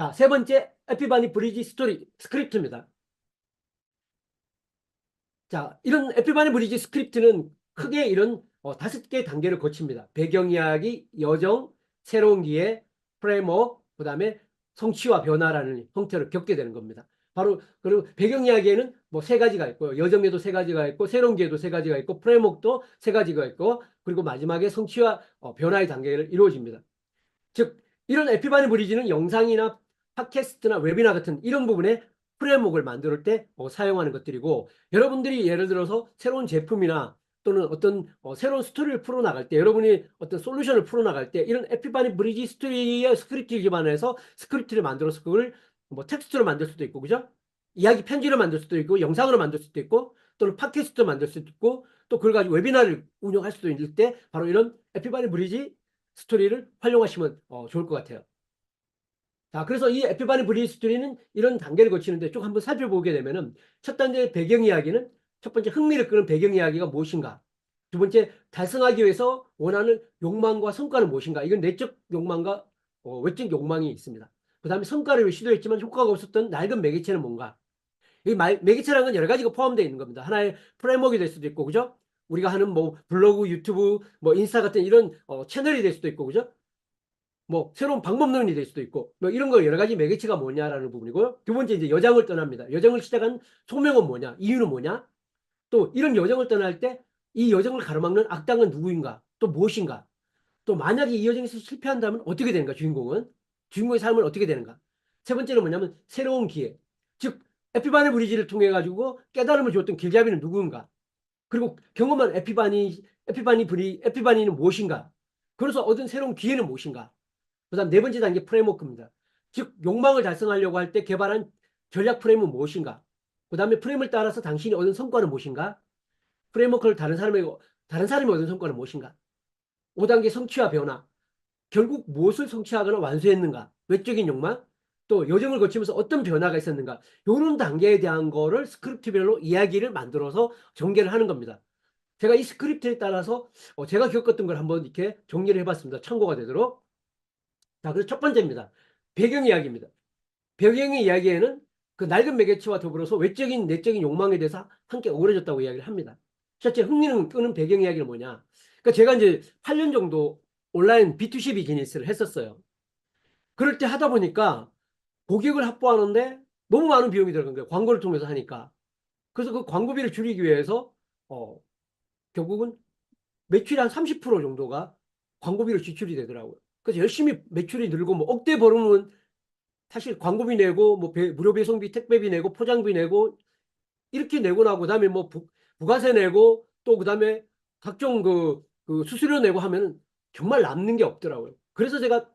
자, 세 번째 에피바니 브리지 스토리 스크립트입니다. 자, 이런 에피바니 브리지 스크립트는 크게 이런 5개 단계를 거칩니다. 배경이야기, 여정, 새로운 기회, 프레임워크, 그 다음에 성취와 변화라는 형태를 겪게 되는 겁니다. 바로 그리고 배경이야기에는 뭐 3가지가 있고요. 여정에도 3가지가 있고, 새로운 기회도 3가지가 있고, 프레임워크도 3가지가 있고, 그리고 마지막에 성취와 변화의 단계를 이루어집니다. 즉 이런 에피바니 브리지는 영상이나 팟캐스트나 웨비나 같은 이런 부분에 프레임워크를 만들 때 사용하는 것들이고, 여러분들이 예를 들어서 새로운 제품이나 또는 어떤 새로운 스토리를 풀어나갈 때, 여러분이 어떤 솔루션을 풀어나갈 때 이런 에피바니 브리지 스토리의 스크립트 기반에서 스크립트를 만들어서 그걸 뭐 텍스트로 만들 수도 있고, 그죠? 이야기 편지로 만들 수도 있고, 영상으로 만들 수도 있고, 또는 팟캐스트로 만들 수도 있고, 또 그걸 가지고 웨비나를 운영할 수도 있을 때 바로 이런 에피바니 브리지 스토리를 활용하시면 좋을 것 같아요. 자, 그래서 이 에피바니 브리지 스토리는 이런 단계를 거치는데 쭉 한번 살펴보게 되면은, 첫 번째 배경 이야기는, 첫 번째 흥미를 끄는 배경 이야기가 무엇인가? 두 번째, 달성하기 위해서 원하는 욕망과 성과는 무엇인가? 이건 내적 욕망과 외적 욕망이 있습니다. 그 다음에 성과를 시도했지만 효과가 없었던 낡은 매개체는 뭔가? 이 매개체라는 건 여러 가지가 포함되어 있는 겁니다. 하나의 프레임워크가 될 수도 있고, 그죠? 우리가 하는 뭐 블로그, 유튜브, 뭐 인스타 같은 이런 채널이 될 수도 있고, 그죠? 뭐 새로운 방법론이 될 수도 있고, 뭐 이런 거 여러 가지 매개체가 뭐냐라는 부분이고요. 두 번째, 이제 여정을 떠납니다. 여정을 시작한 소명은 뭐냐, 이유는 뭐냐, 또 이런 여정을 떠날 때 이 여정을 가로막는 악당은 누구인가, 또 무엇인가, 또 만약에 이 여정에서 실패한다면 어떻게 되는가, 주인공의 삶은 어떻게 되는가. 세 번째는 뭐냐면 새로운 기회, 즉 에피바니 브리지를 통해 가지고 깨달음을 주었던 길잡이는 누구인가, 그리고 경험한 에피바니는 무엇인가, 그래서 얻은 새로운 기회는 무엇인가. 그다음 네 번째 단계 프레임워크입니다. 즉 욕망을 달성하려고 할 때 개발한 전략 프레임은 무엇인가. 그다음에 프레임을 따라서 당신이 얻은 성과는 무엇인가. 프레임워크를 다른 사람이 얻은 성과는 무엇인가. 5단계 성취와 변화. 결국 무엇을 성취하거나 완수했는가. 외적인 욕망. 또 여정을 거치면서 어떤 변화가 있었는가. 이런 단계에 대한 거를 스크립트별로 이야기를 만들어서 전개를 하는 겁니다. 제가 이 스크립트에 따라서 제가 겪었던 걸 한번 이렇게 정리를 해봤습니다. 참고가 되도록. 자, 그래서 첫 번째입니다. 배경 이야기입니다. 배경 이야기에는 그 낡은 매개체와 더불어서 외적인 내적인 욕망에 대해서 함께 어우러졌다고 이야기를 합니다. 실제 흥미는 끄는 배경 이야기는 뭐냐? 그러니까 제가 이제 8년 정도 온라인 B2C 비즈니스를 했었어요. 그럴 때 하다 보니까 고객을 확보하는데 너무 많은 비용이 들어간 거예요. 광고를 통해서 하니까. 그래서 그 광고비를 줄이기 위해서 어, 결국은 매출이 한 30% 정도가 광고비로 지출이 되더라고요. 그래서 열심히 매출이 늘고 뭐 억대 벌으면 사실 광고비 내고 뭐 무료 배송비, 택배비 내고 포장비 내고 이렇게 내고 나고 그다음에 뭐 부가세 내고 또 그다음에 각종 그 수수료 내고 하면은 정말 남는 게 없더라고요. 그래서 제가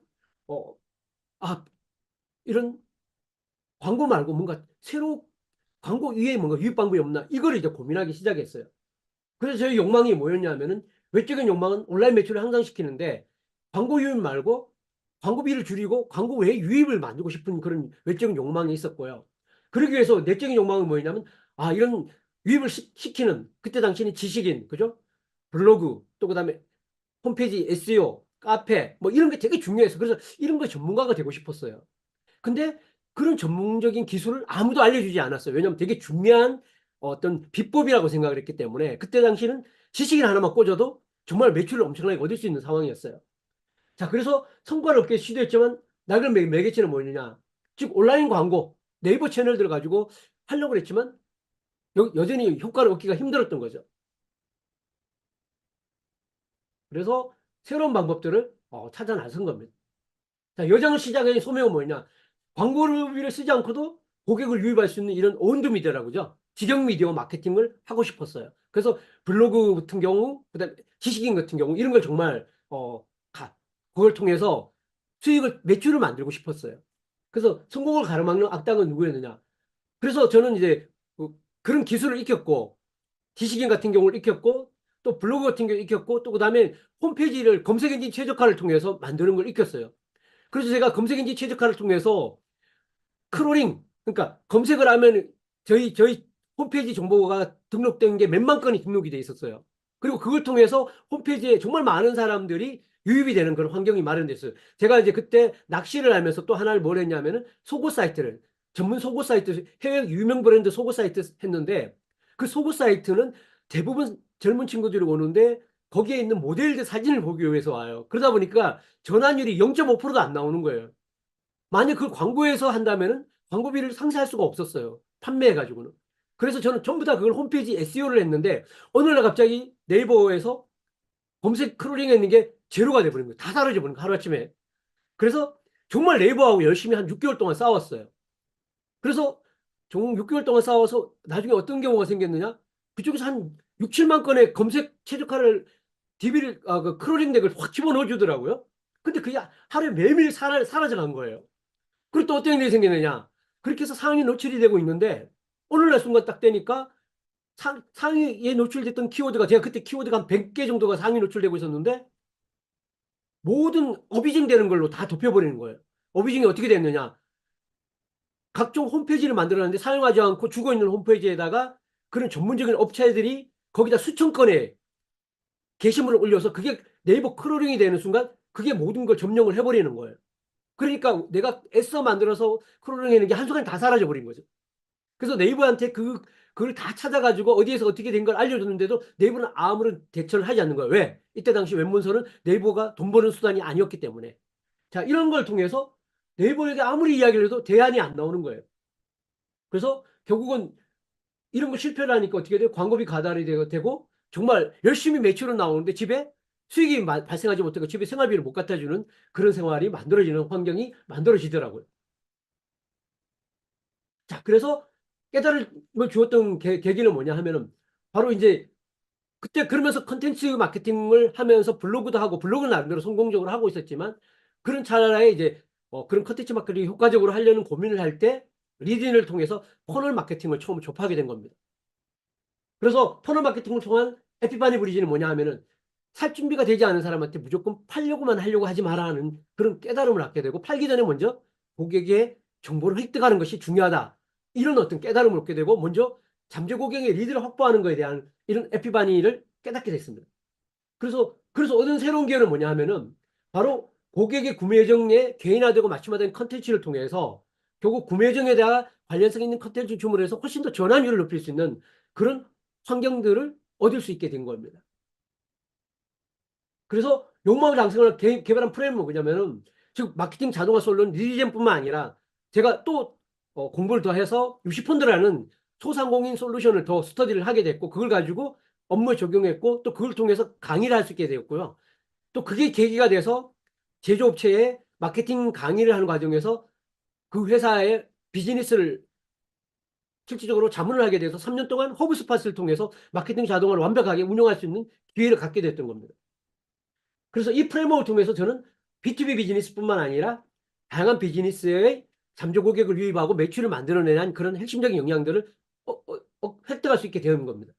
어, 아, 이런 광고 말고 뭔가 새로 광고 위에 뭔가 유입 방법이 없나 이걸 이제 고민하기 시작했어요. 그래서 저희 욕망이 뭐였냐면은, 외적인 욕망은 온라인 매출을 향상시키는데 광고 유입 말고 광고비를 줄이고 광고 외에 유입을 만들고 싶은 그런 외적인 욕망이 있었고요. 그러기 위해서 내적인 욕망은 뭐였냐면, 이런 유입을 시키는, 그때 당시에는 지식인, 그죠? 블로그, 또 그다음에 홈페이지 SEO, 카페 뭐 이런 게 되게 중요해서, 그래서 이런 거 전문가가 되고 싶었어요. 근데 그런 전문적인 기술을 아무도 알려주지 않았어요. 왜냐하면 되게 중요한 어떤 비법이라고 생각을 했기 때문에, 그때 당시는 지식인 하나만 꽂아도 정말 매출을 엄청나게 얻을 수 있는 상황이었어요. 자, 그래서 성과를 얻기 시도했지만 나그네 매개체는 뭐였느냐. 즉 온라인 광고, 네이버 채널들 가지고 하려고 했지만 여전히 효과를 얻기가 힘들었던 거죠. 그래서 새로운 방법들을 찾아 나선 겁니다. 자, 여정을 시작한 소명은 뭐냐? 광고비를 쓰지 않고도 고객을 유입할 수 있는 이런 온드 미디어라고죠. 직영 미디어 마케팅을 하고 싶었어요. 그래서 블로그 같은 경우, 그다음 지식인 같은 경우 이런 걸 정말 그걸 통해서 매출을 만들고 싶었어요. 그래서 성공을 가로막는 악당은 누구였느냐? 그래서 저는 이제 그런 기술을 익혔고, 지식인 같은 경우를 익혔고, 또 블로그 같은 경우 익혔고, 또 그다음에 홈페이지를 검색 엔진 최적화를 통해서 만드는 걸 익혔어요. 그래서 제가 검색 엔진 최적화를 통해서 크롤링, 그러니까 검색을 하면 저희 홈페이지 정보가 등록된 게 몇만 건이 등록이 돼 있었어요. 그리고 그걸 통해서 홈페이지에 정말 많은 사람들이 유입이 되는 그런 환경이 마련됐어요. 제가 이제 그때 낚시를 하면서 또 하나를 뭘 했냐면은 속옷 사이트를, 전문 속옷 사이트, 해외 유명 브랜드 속옷 사이트 했는데, 그 속옷 사이트는 대부분 젊은 친구들이 오는데 거기에 있는 모델들 사진을 보기 위해서 와요. 그러다 보니까 전환율이 0.5%도 안 나오는 거예요. 만약 그 광고에서 한다면은 광고비를 상쇄할 수가 없었어요. 판매해가지고는. 그래서 저는 전부 다 그걸 홈페이지 SEO를 했는데, 어느 날 갑자기 네이버에서 검색 크롤링 했는 게 제로가 돼버린 거예요. 다 사라져 버린 거예요. 하루아침에. 그래서 정말 네이버하고 열심히 한 6개월 동안 싸웠어요. 그래서 총 6개월 동안 싸워서 나중에 어떤 경우가 생겼느냐? 그쪽에서 한 6, 7만 건의 검색 최저가를 DB를, 그 크롤링 덱을 확 집어넣어 주더라고요. 근데 그게 하루에 매일매일 사라져간 거예요. 그리고 또 어떤 일이 생기느냐? 그렇게 해서 상위 노출이 되고 있는데, 오늘날 순간 딱 되니까 상위에 노출됐던 키워드가, 제가 그때 키워드가 한 100개 정도가 상위 노출되고 있었는데, 모든 어비징 되는 걸로 다 덮여버리는 거예요. 어비징이 어떻게 됐느냐? 각종 홈페이지를 만들었는데 사용하지 않고 죽어있는 홈페이지에다가 그런 전문적인 업체들이 거기다 수천 건의 게시물을 올려서 그게 네이버 크롤링이 되는 순간 그게 모든 걸 점령을 해버리는 거예요. 그러니까 내가 애써 만들어서 크롤링 하는 게 한순간에 다 사라져 버린 거죠. 그래서 네이버한테 그걸 다 찾아가지고 어디에서 어떻게 된 걸 알려줬는데도 네이버는 아무런 대처를 하지 않는 거예요. 왜? 이때 당시 웹문서는 네이버가 돈 버는 수단이 아니었기 때문에. 자, 이런 걸 통해서 네이버에게 아무리 이야기를 해도 대안이 안 나오는 거예요. 그래서 결국은 이런 거 실패를 하니까 어떻게 돼요? 광고비 가달이 되고 정말 열심히 매출은 나오는데 집에 수익이 발생하지 못하고 집에 생활비를 못 갖다 주는 그런 생활이 만들어지는 환경이 만들어지더라고요. 자, 그래서 깨달음을 주었던 계기는 뭐냐 하면은 바로 이제 그때 그러면서 컨텐츠 마케팅을 하면서 블로그도 하고, 블로그는 나름대로 성공적으로 하고 있었지만, 그런 찰나에 이제 그런 컨텐츠 마케팅이 효과적으로 하려는 고민을 할 때 리딘을 통해서 퍼널 마케팅을 처음 접하게 된 겁니다. 그래서 퍼널 마케팅을 통한 에피바니 브리지는 뭐냐 하면은, 살 준비가 되지 않은 사람한테 무조건 팔려고만 하려고 하지 말라는 그런 깨달음을 갖게 되고, 팔기 전에 먼저 고객의 정보를 획득하는 것이 중요하다, 이런 어떤 깨달음을 얻게 되고, 먼저 잠재 고객의 리드를 확보하는 것에 대한 이런 에피바니를 깨닫게 됐습니다. 그래서 얻은 새로운 기회는 뭐냐 하면은, 바로 고객의 구매 정에 개인화되고 맞춤화된 컨텐츠를 통해서 결국 구매 정에 대한 관련성 있는 컨텐츠 주문해서 훨씬 더 전환율을 높일 수 있는 그런 환경들을 얻을 수 있게 된 겁니다. 그래서 욕망을 장성을 개발한 프레임은 뭐냐면은, 즉 마케팅 자동화 솔루션 리디젠뿐만 아니라 제가 또 공부를 더 해서 유시펀드라는 소상공인 솔루션을 더 스터디를 하게 됐고, 그걸 가지고 업무에 적용했고, 또 그걸 통해서 강의를 할 수 있게 되었고요. 또 그게 계기가 돼서 제조업체에 마케팅 강의를 하는 과정에서 그 회사의 비즈니스를 실질적으로 자문을 하게 돼서 3년 동안 허브스팟을 통해서 마케팅 자동화를 완벽하게 운영할 수 있는 기회를 갖게 됐던 겁니다. 그래서 이 프레임워크를 통해서 저는 B2B 비즈니스뿐만 아니라 다양한 비즈니스의 잠재 고객을 유입하고 매출을 만들어내는 그런 핵심적인 역량들을 획득할 수 있게 되는 겁니다.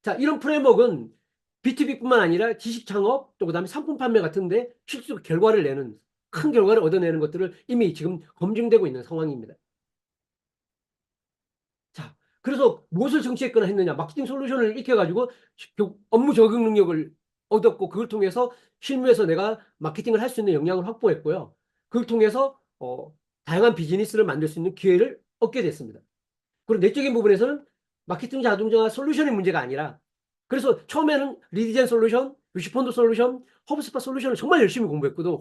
자, 이런 프레임워크는 B2B뿐만 아니라 지식 창업, 또 그다음에 상품 판매 같은데 실제로 결과를 내는, 큰 결과를 얻어내는 것들을 이미 지금 검증되고 있는 상황입니다. 자, 그래서 무엇을 정치했거나 했느냐? 마케팅 솔루션을 익혀가지고 업무 적용 능력을 얻었고, 그걸 통해서 실무에서 내가 마케팅을 할 수 있는 역량을 확보했고요. 그걸 통해서 다양한 비즈니스를 만들 수 있는 기회를 얻게 됐습니다. 그리고 내적인 부분에서는 마케팅 자동화 솔루션의 문제가 아니라, 그래서 처음에는 리디젠 솔루션, 유시펀드 솔루션, 허브스팟 솔루션을 정말 열심히 공부했거든.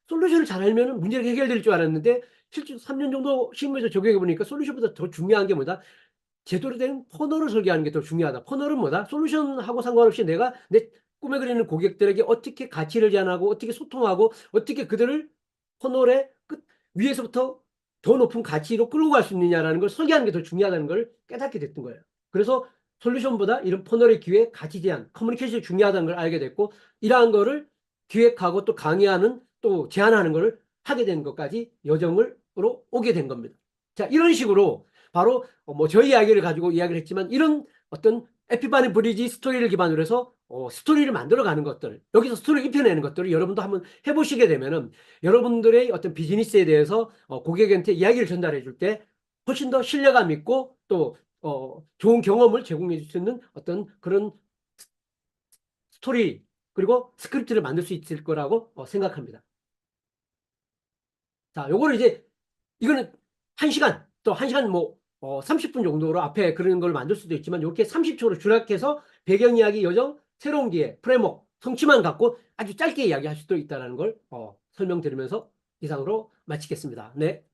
솔루션을 잘 알면 문제가 해결될 줄 알았는데, 실제 3년 정도 실무에서 적용해 보니까 솔루션보다 더 중요한 게 뭐다? 제대로 된 퍼널을 설계하는 게 더 중요하다. 퍼널은 뭐다? 솔루션하고 상관없이 내가 내 꿈에 그리는 고객들에게 어떻게 가치를 제안하고, 어떻게 소통하고, 어떻게 그들을 퍼널의 끝 위에서부터 더 높은 가치로 끌고 갈 수 있느냐라는 걸 설계하는 게 더 중요하다는 걸 깨닫게 됐던 거예요. 그래서 솔루션보다 이런 퍼널의 기획, 가치 제안, 커뮤니케이션이 중요하다는 걸 알게 됐고, 이러한 거를 기획하고 또 강의하는, 또 제안하는 걸 하게 된 것까지 여정으로 오게 된 겁니다. 자, 이런 식으로 바로 뭐 저희 이야기를 가지고 이야기를 했지만, 이런 어떤 에피바니 브리지 스토리를 기반으로 해서 스토리를 만들어가는 것들, 여기서 스토리를 입혀내는 것들을 여러분도 한번 해보시게 되면은 여러분들의 어떤 비즈니스에 대해서 고객한테 이야기를 전달해 줄 때 훨씬 더 신뢰감 있고, 또 좋은 경험을 제공해 줄 수 있는 어떤 그런 스토리 그리고 스크립트를 만들 수 있을 거라고 생각합니다. 자, 요거를 이제 이거는 1시간 또 1시간 뭐 30분 정도로 앞에 그런 걸 만들 수도 있지만 이렇게 30초로 요약해서 배경 이야기, 여정, 새로운 기회, 프레임워크, 성취만 갖고 아주 짧게 이야기할 수도 있다는 걸 설명드리면서 이상으로 마치겠습니다. 네.